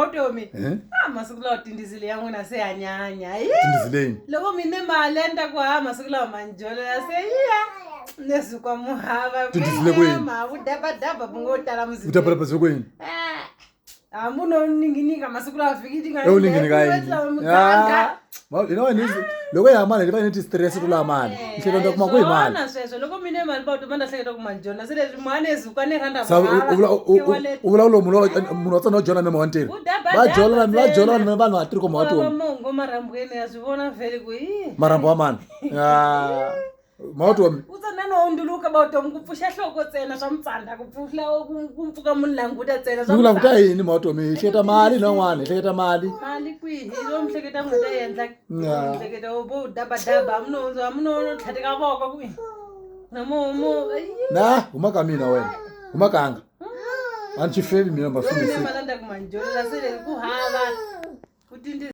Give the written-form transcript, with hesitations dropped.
Otomi. Masiku lawa tindizile yangu na se anyanya. Tindizileni. Loko mine mali enda kwa masiku lawa manjolo ya se nesu kwa muhava. Tindizile kweni. Udaba bungotala muziki. Utapala kweni. Amuno ninginika masiku lawa fikiti nga. Ninginika yini. Loko yamali ndiba nithi stress tula mali. Nhlelo ndokuma kuyimali. Sona sweswo loko mine mali ba utomanda hleketa ku manjona sele mwane ezuka ne randa Uvula munhu watsana jona mema wanteri. Va jola na vanhu vatiri ko mawatu. Mongo marambweni yazivona vele ku Marambo wa mani. Mawatu. Utsana no nduluka ba utom kupfusha hloko tsena swa mtsanda kupfula kumpfuka munhu languta tsena swa. Languta yini mawatu mi hleketa mali na n'wana hleketa mali. Mali kwihi lo mhleketa n'wana ta endla. Mhleketa obo daba amuno tlhatika voko kwihi. Namo Na umaka mina wena. Umakanga. Anti feli mina bafundisi. Malanda kumanjola sele kuhava. Kutindi